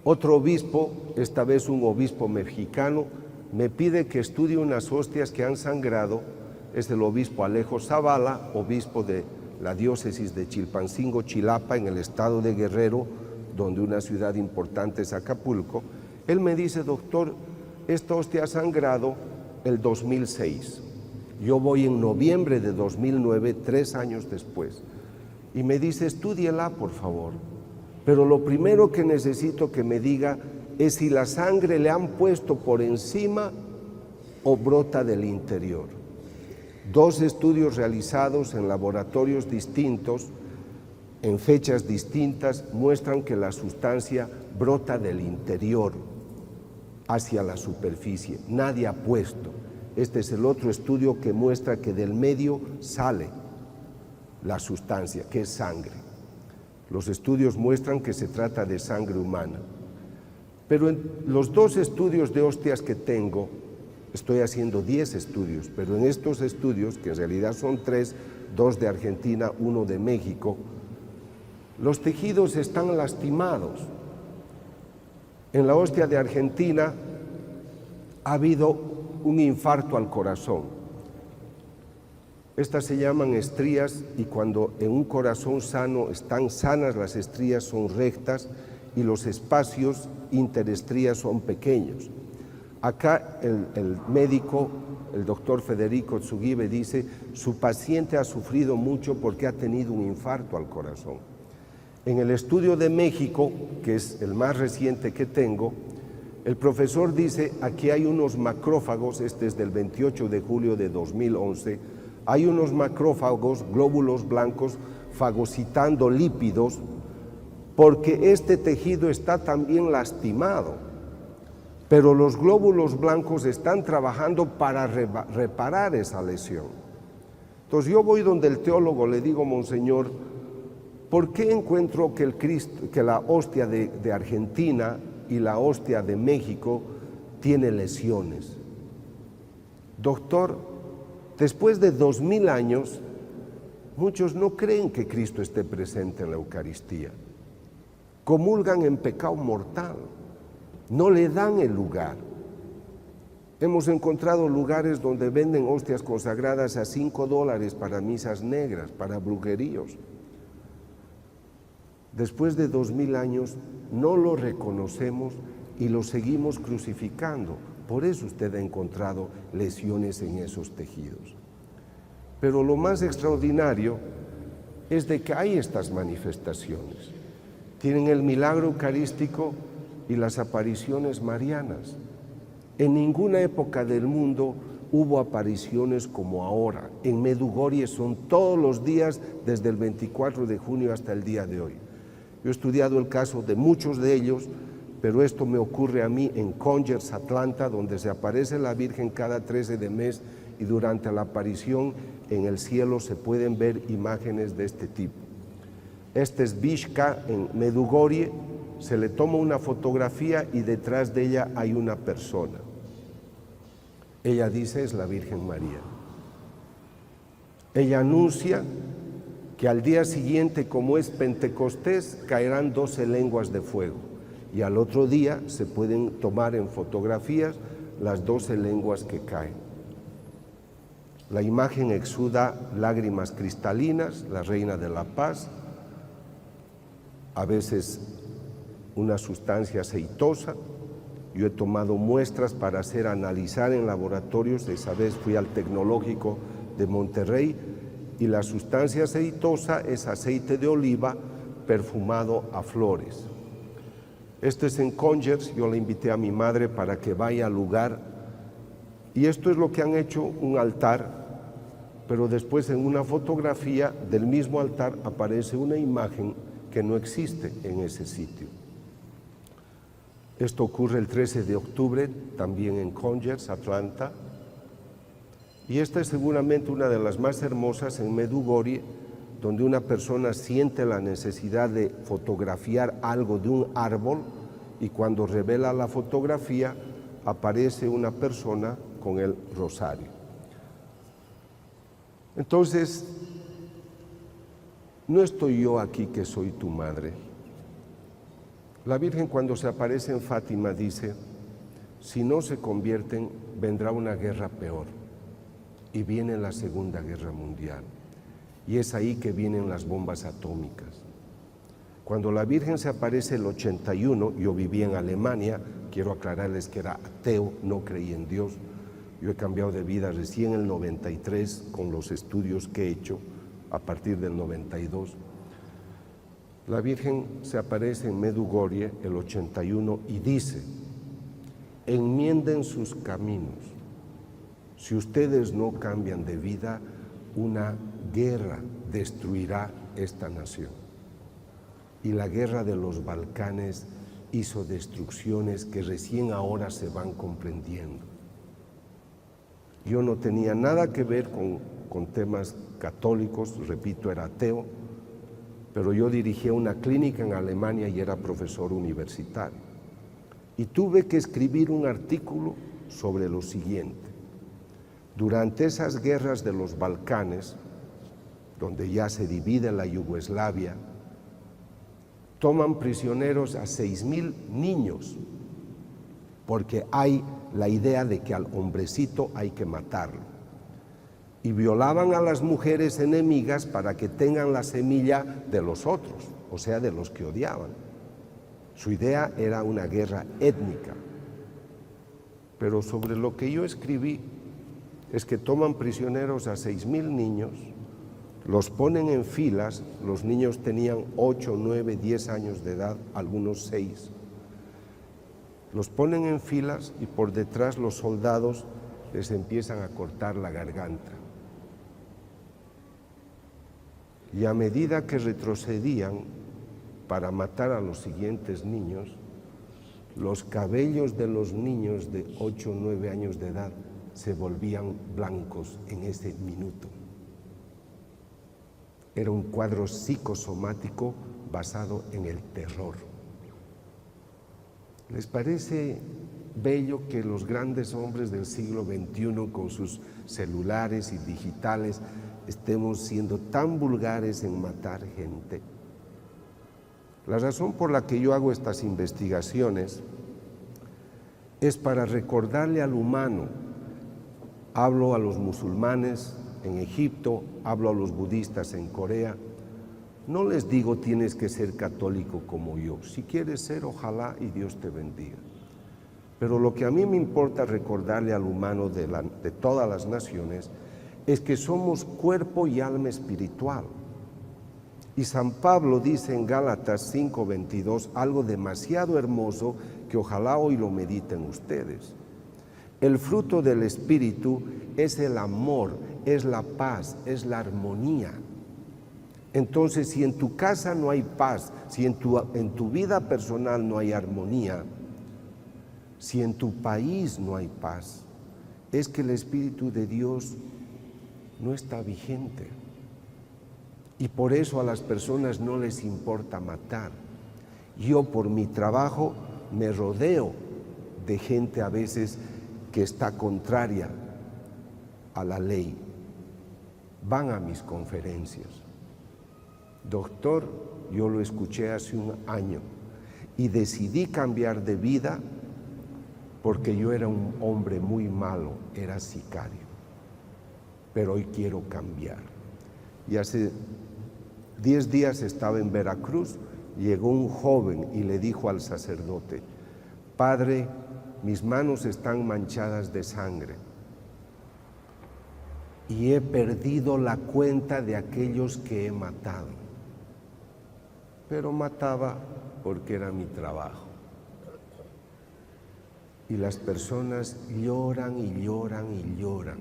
otro obispo, esta vez un obispo mexicano, me pide que estudie unas hostias que han sangrado. Es el obispo Alejo Zavala, obispo de la diócesis de Chilpancingo, Chilapa, en el estado de Guerrero, donde una ciudad importante es Acapulco. Él me dice, doctor, esta hostia ha sangrado el 2006. Yo voy en noviembre de 2009, 3 años después. Y me dice, estúdiela, por favor. Pero lo primero que necesito que me diga es si la sangre le han puesto por encima o brota del interior. 2 estudios realizados en laboratorios distintos en fechas distintas muestran que la sustancia brota del interior hacia la superficie. Nadie ha puesto. Este es el otro estudio que muestra que del medio sale la sustancia, que es sangre. Los estudios muestran que se trata de sangre humana. Pero en los 2 estudios de hostias que tengo, estoy haciendo 10 estudios, pero en estos estudios, que en realidad son 3, 2 de Argentina, 1 de México, los tejidos están lastimados. En la hostia de Argentina ha habido un infarto al corazón. Estas se llaman estrías y cuando en un corazón sano están sanas, las estrías son rectas y los espacios interestrías son pequeños. Acá el médico, el doctor Federico Tsugibe, dice: su paciente ha sufrido mucho porque ha tenido un infarto al corazón. En el estudio de México, que es el más reciente que tengo, el profesor dice: aquí hay unos macrófagos, este es del 28 de julio de 2011, hay unos macrófagos, glóbulos blancos, fagocitando lípidos, porque este tejido está también lastimado, pero los glóbulos blancos están trabajando para reparar esa lesión. Entonces yo voy donde el teólogo, le digo: monseñor, ¿por qué encuentro que la hostia de Argentina y la hostia de México tiene lesiones? Doctor, después de 2000 años, muchos no creen que Cristo esté presente en la Eucaristía. Comulgan en pecado mortal, no le dan el lugar. Hemos encontrado lugares donde venden hostias consagradas a $5 para misas negras, para brujeríos. Después de 2000 años no lo reconocemos y lo seguimos crucificando. Por eso usted ha encontrado lesiones en esos tejidos. Pero lo más extraordinario es de que hay estas manifestaciones. Tienen el milagro eucarístico y las apariciones marianas. En ninguna época del mundo hubo apariciones como ahora. En Medjugorje son todos los días desde el 24 de junio hasta el día de hoy. Yo he estudiado el caso de muchos de ellos, pero esto me ocurre a mí en Congers, Atlanta, donde se aparece la Virgen cada 13 de mes y durante la aparición en el cielo se pueden ver imágenes de este tipo. Este es Vishka en Medjugorje, se le toma una fotografía y detrás de ella hay una persona. Ella dice: es la Virgen María. Ella anuncia que al día siguiente, como es Pentecostés, caerán 12 lenguas de fuego y al otro día se pueden tomar en fotografías las 12 lenguas que caen. La imagen exuda lágrimas cristalinas, la Reina de la Paz, a veces una sustancia aceitosa. Yo he tomado muestras para analizar en laboratorios. Esa vez fui al Tecnológico de Monterrey y la sustancia aceitosa es aceite de oliva perfumado a flores. Esto es en Congers. Yo le invité a mi madre para que vaya al lugar y esto es lo que han hecho, un altar, pero después en una fotografía del mismo altar aparece una imagen que no existe en ese sitio. Esto ocurre el 13 de octubre, también en Congers, Atlanta. Y esta es seguramente una de las más hermosas en Medjugorje, donde una persona siente la necesidad de fotografiar algo de un árbol y cuando revela la fotografía aparece una persona con el rosario. Entonces, no estoy yo aquí que soy tu madre. La Virgen cuando se aparece en Fátima dice: si no se convierten, vendrá una guerra peor. Y viene la Segunda Guerra Mundial. Y es ahí que vienen las bombas atómicas. Cuando la Virgen se aparece el 81, yo viví en Alemania, quiero aclararles que era ateo, no creí en Dios. Yo he cambiado de vida recién en el 93 con los estudios que he hecho a partir del 92. La Virgen se aparece en Medjugorje el 81 y dice: enmienden sus caminos. Si ustedes no cambian de vida, una guerra destruirá esta nación. y la guerra de los Balcanes hizo destrucciones que recién ahora se van comprendiendo. Yo no tenía nada que ver con temas católicos, repito, era ateo, pero yo dirigía una clínica en Alemania y era profesor universitario. Y tuve que escribir un artículo sobre lo siguiente. Durante esas guerras de los Balcanes, donde ya se divide la Yugoslavia, toman prisioneros a 6.000 niños, porque hay la idea de que al hombrecito hay que matarlo. Y violaban a las mujeres enemigas para que tengan la semilla de los otros, o sea, de los que odiaban. Su idea era una guerra étnica. Pero sobre lo que yo escribí es que toman prisioneros a 6.000 niños, los ponen en filas, los niños tenían 8, 9, 10 años de edad, algunos 6. Los ponen en filas y por detrás los soldados les empiezan a cortar la garganta. Y a medida que retrocedían para matar a los siguientes niños, los cabellos de los niños de 8 o 9 años de edad se volvían blancos en ese minuto. Era un cuadro psicosomático basado en el terror. ¿Les parece bello que los grandes hombres del siglo XXI con sus celulares y digitales estemos siendo tan vulgares en matar gente? La razón por la que yo hago estas investigaciones es para recordarle al humano. Hablo a los musulmanes en Egipto, hablo a los budistas en Corea. No les digo tienes que ser católico como yo. Si quieres ser, ojalá y Dios te bendiga. Pero lo que a mí me importa recordarle al humano de todas las naciones es que somos cuerpo y alma espiritual. Y San Pablo dice en Gálatas 5:22 algo demasiado hermoso que ojalá hoy lo mediten ustedes. El fruto del Espíritu es el amor, es la paz, es la armonía. Entonces, si en tu casa no hay paz, si en tu vida personal no hay armonía, si en tu país no hay paz, es que el Espíritu de Dios no está vigente. Y por eso a las personas no les importa matar. Yo por mi trabajo me rodeo de gente a veces que está contraria a la ley. Van a mis conferencias. Doctor, yo lo escuché hace un año y decidí cambiar de vida porque yo era un hombre muy malo, era sicario. Pero hoy quiero cambiar. Y hace 10 días estaba en Veracruz, llegó un joven y le dijo al sacerdote: Padre, mis manos están manchadas de sangre y he perdido la cuenta de aquellos que he matado. Pero mataba porque era mi trabajo. Y las personas lloran y lloran y lloran.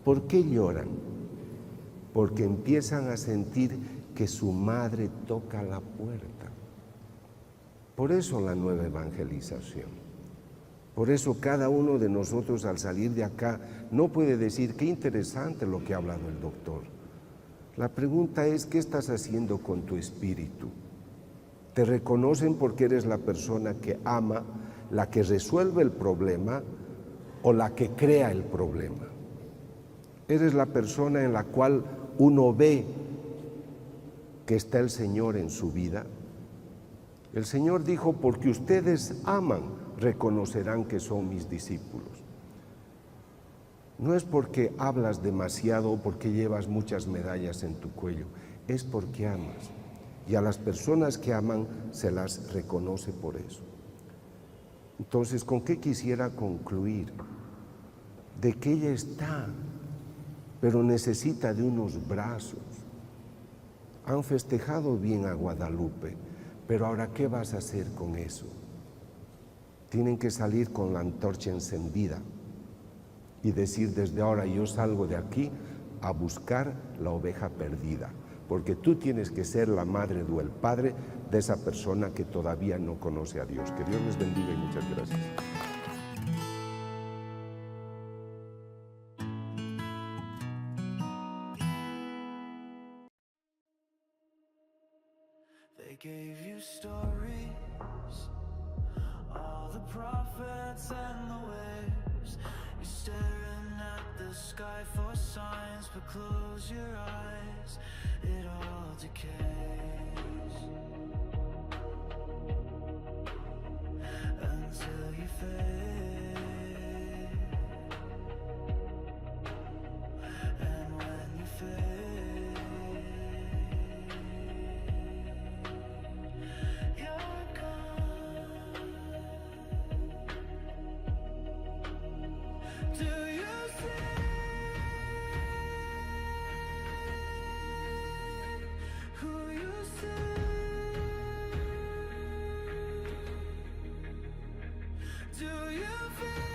¿Por qué lloran? Porque empiezan a sentir que su madre toca la puerta. Por eso la nueva evangelización. Por eso cada uno de nosotros al salir de acá no puede decir qué interesante lo que ha hablado el doctor. La pregunta es, ¿qué estás haciendo con tu espíritu? ¿Te reconocen porque eres la persona que ama, la que resuelve el problema o la que crea el problema? ¿Eres la persona en la cual uno ve que está el Señor en su vida? El Señor dijo, porque ustedes aman, reconocerán que son mis discípulos. No es porque hablas demasiado o porque llevas muchas medallas en tu cuello, es porque amas. Y a las personas que aman se las reconoce por eso. Entonces, ¿con qué quisiera concluir? De que ella está, pero necesita de unos brazos. Han festejado bien a Guadalupe, pero ahora, ¿qué vas a hacer con eso? Tienen que salir con la antorcha encendida y decir, desde ahora yo salgo de aquí a buscar la oveja perdida, porque tú tienes que ser la madre o el padre de esa persona que todavía no conoce a Dios. Que Dios les bendiga y muchas gracias. They gave you stories, all the prophets and the waves. You're staring at the sky for signs, but close your eyes, it all decays until you fade. And when you fade, you're gone. Do you see who you see? Do you feel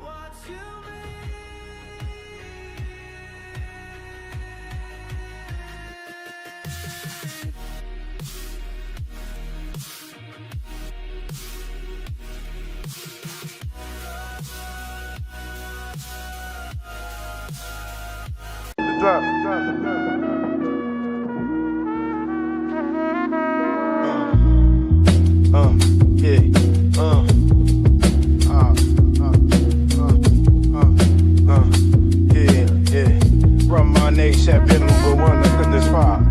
what you From my nation, been number one, I couldn't aspire.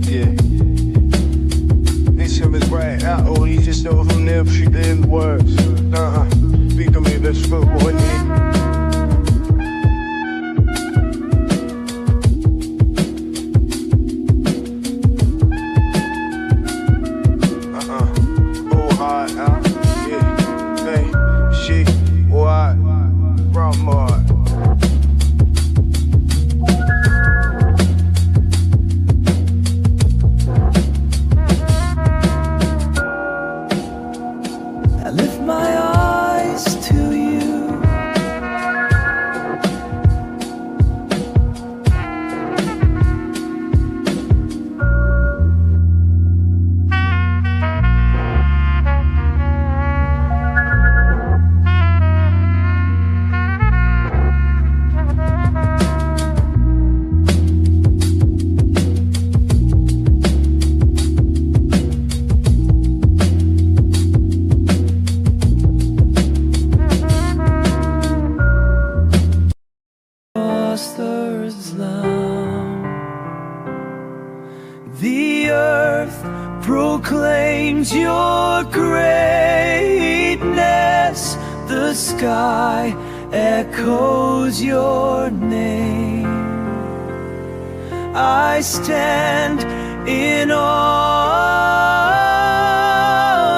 Yeah. This him is right out, oh, he just knows from there, she did words. Speak to me, let's go, boy, oh, hard out, yeah. Hey, she, what? From more. I lift my eyes to you. Monsters now. The earth proclaims your greatness. The sky echoes your name. I stand in awe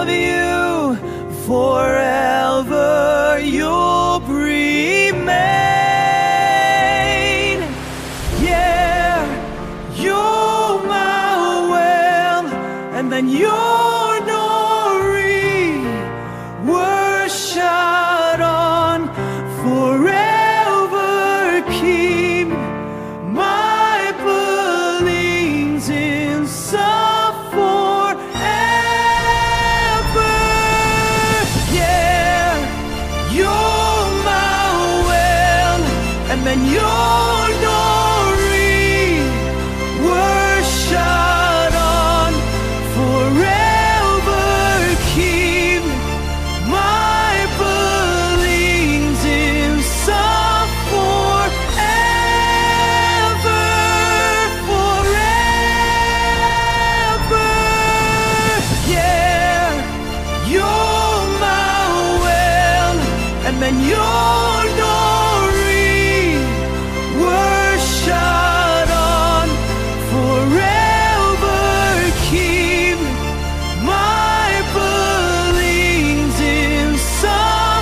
of you. Forever you'll remain. Yeah, you're my well, and then your glory were shot on. Forever keep my beliefs in some forever. Yeah, you're my well, and then your glory were shot on. Forever keep my beliefs in some forever, forever. Yeah, you're my well, and then your